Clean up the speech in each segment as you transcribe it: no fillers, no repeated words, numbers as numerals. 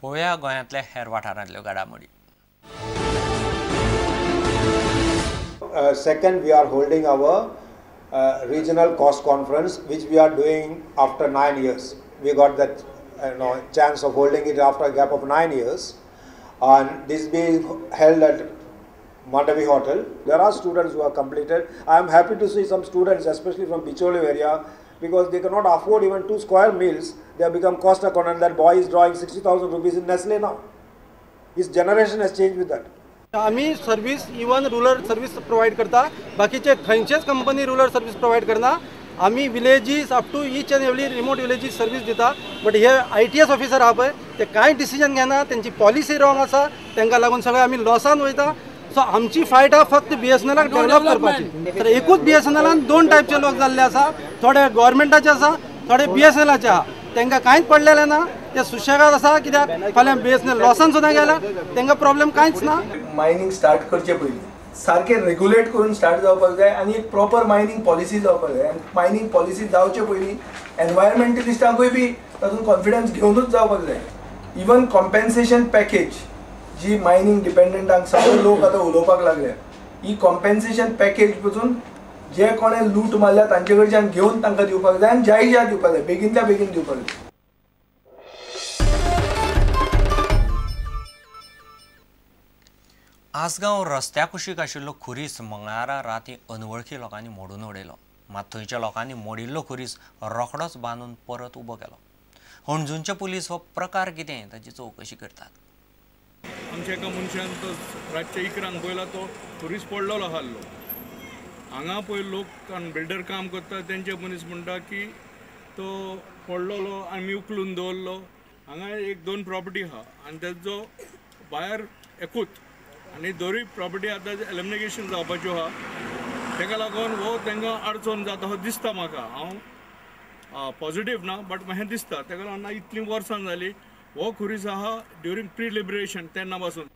पळोवया गोंयांतल्या हेर वाठारांतल्यो घडामोडी. Second, we are holding our regional cost conference, which we are doing after 9 years. We got that chance of holding it after a gap of 9 years, and this being held at Mandavi Hotel. There are students who have completed. I am happy to see some students, especially from Bicholi area, because they cannot afford even 2 square meals. They have become cost accountant. That boy is drawing 60,000 rupees in Nestle now. His generation has changed with that. आम्ही service even rural service provide करता, बाकीचे खंयचेच company rural service provide करना. आम्ही villages up to each and every remote villages service दिता. But हे ITS officer आहा पळय ते कांय डिसिजन घेना, त्यांची पॉलिसी रॉंग आसा, तांकां लागून सगळे आमी लॉसान वयता. सो आमची फायट आहा फक्त BSNLाक डेव्हलप करपाची. तर एकूच BSNLान 2 टायपचे लोक जाल्ले आसा, थोडे गव्हर्मेंटाचे आसा, थोडे BSNLाचे आहा. तांकां कांयच पडलेले ना, ते सुशेगाद आसा. कित्याक फाल्यां BSNL लॉसान सुद्दां गेला तांकां प्रॉब्लेम कांयच ना. मायनिंग स्टार्ट करचे पयलीं सारखे रेग्युलेट करून स्टार्ट जावपाक जाय आनी एक प्रॉपर मायनिंग पॉलिसी जावपाक जाय. आनी मायनिंग पॉलिसी जावचे पयलीं एनवायरमेंटलिस्टांकूय बी तातूंत कॉन्फिडन्स घेवनूच जावपाक जाय. इवन कॉम्पेन्सेशन पॅकेज जी मायनिंग डिपेंडंटांक सगळे लोक आतां उलोवपाक लागल्या, ही कॉम्पेन्सेशन पॅकेज पसून जे कोणें लूट मारल्या तांचे कडच्यान घेवन तांकां दिवपाक जाय आनी ज्या दिवपाक जाय, बेगिनच्या बेगीन दिवपाक जाय. आसगांव रस्त्या कुशीक आशिल्लो खुरीस मंगळारा रातीं अनवळखी लोकांनी मोडून उडयलो. मात थंयच्या लोकांनी मोडिल्लो खुरीस रोखडोच बांदून परत उबो केलो. हणजूंचे पुलीस हो प्रकार कितें ताची चवकशी करतात. आमच्या एका मनशान तो रातच्या 11 पयला तो खुरीस पडलेलो आसलो. हांगा पळय लोक बिल्डर काम करता तेंचे मनीस म्हणटा की तो पडलेलो आमी उखलून दवरलो. हांगा 1-2 प्रॉपर्टी आहा आनी तेजो भायर एकूच आनी दोरी प्रॉपर्टी आतां एलिमिनेशन जावपाच्यो आहा. ताका लागून हो तांकां अडचण जाता हो दिसता म्हाका. हांव पॉझिटीव ना बट म्हाका दिसता. ताका लागून इतलीं वर्सां जालीं हो खुरीस आहा ड्युरींग प्री लिबरेशन तेन्ना पासून.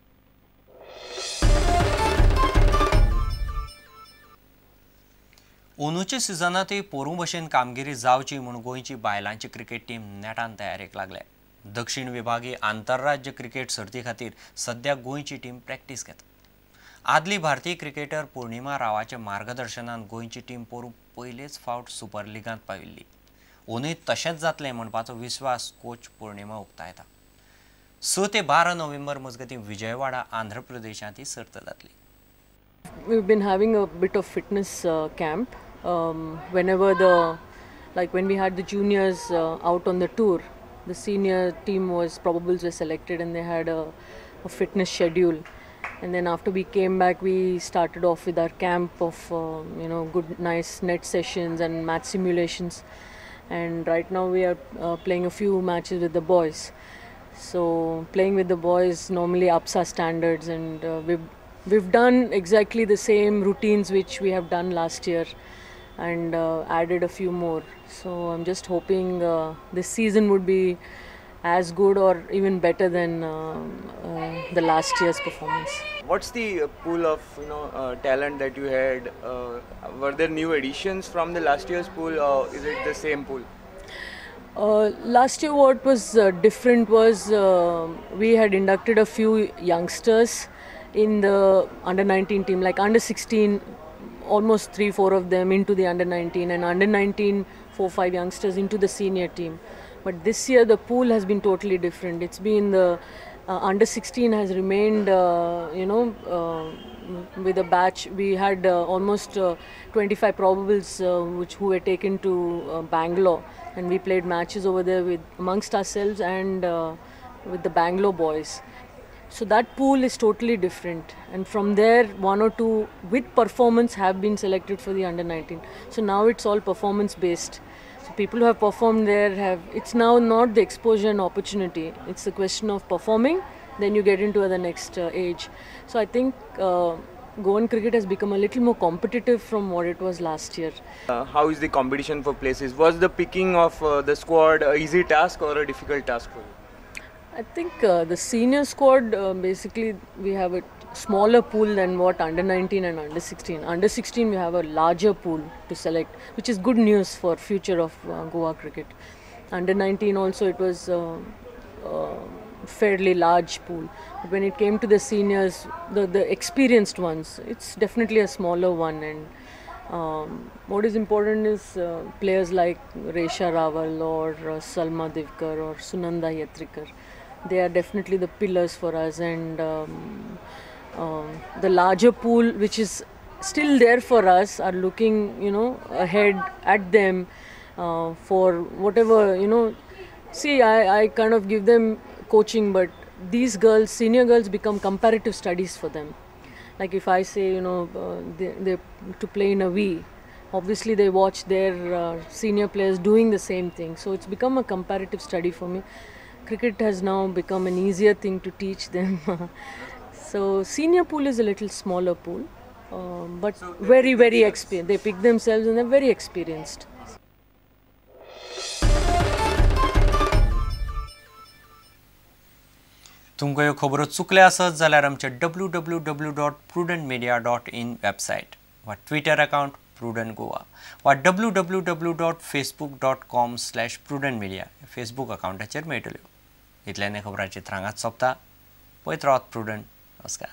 अंदूच्या सिजनातूय पोरूं भशेन कामगिरी जावची म्हूण गोंयची बायलांची क्रिकेट टीम नेटान तयारेक लागल्या. दक्षिण विभागीय आंतरराज्य क्रिकेट सर्ती खातीर सध्या गोंयची टीम प्रॅक्टीस घेता. आदली भारतीय क्रिकेटर पुर्णिमा रावाच्या मार्गदर्शनान गोंयची टीम पोरूं पयलेच फावट सुपर लिगांत पाविल्ली. अंदूय तशेंच जातलें म्हणपाचो विस्वास कोच पुर्णिमा उक्तायता. 6 ते 12 नोव्हेंबर मजगतीं विजयवाडा आंध्र प्रदेशांत ही सर्त जातली. We've been having a bit of fitness camp. Whenever when we had the juniors out on the tour, the senior team probables were selected and they had a fitness schedule. And then after we came back, we started off with our camp of good nice net sessions and match simulations. And right now we are playing a few matches with the boys. So playing with the boys normally ups our standards, and we've done exactly the same routines which we have done last year, and added a few more. So I'm just hoping this season would be as good or even better than the last year's performance. What's the pool of talent that you had? Were there new additions from the last year's pool, or is it the same pool? Last year what was different was we had inducted a few youngsters in the under-19 team, like under-16, almost 3-4 of them into the under-19, and under-19 4-5 youngsters into the senior team. But this year the pool has been totally different. It's been the under-16 has remained with a batch. We had almost 25 probables who were taken to Bangalore, and we played matches over there amongst ourselves and with the Bangalore boys. So that pool is totally different, and from there 1 or 2 with performance have been selected for the under-19. So now it's all performance based. So people who have performed there it's now not the exposure and opportunity, it's the question of performing, then you get into the next age. So I think Goan cricket has become a little more competitive from what it was last year. How is the competition for places? Was the picking of the squad an easy task or a difficult task for you? I think the senior squad, basically we have a smaller pool than what under-19 and under-16. Under-16 we have a larger pool to select, which is good news for future of Goa cricket. Under-19 also it was fairly large pool. But when it came to the seniors, the experienced ones, it's definitely a smaller one. And what is important is players like Resha Rawal or Salma Divkar or Sunanda Yatrikar. They are definitely the pillars for us, and the larger pool, which is still there for us, are looking, ahead at them for whatever, See, I kind of give them coaching, but these girls, senior girls, become comparative studies for them. Like if I say, they to play in a V, obviously they watch their senior players doing the same thing. So it's become a comparative study for me. Cricket has now become an easier thing to teach them. So senior pool is a little smaller pool, but very, very experienced. They pick themselves and they're very experienced. तुमकां ह्यो खबरो चुकल्या आसत जाल्यार आमचे www.prudentmedia.in website वा Twitter account prudent Goa वा www.facebook.com/prudentmedia Facebook अकाउंटाचेर मेळटल्यो. इतल्यान खबरांची थ्रांगात सोंपता. पळयत रावत प्रुडंट. नमस्कार.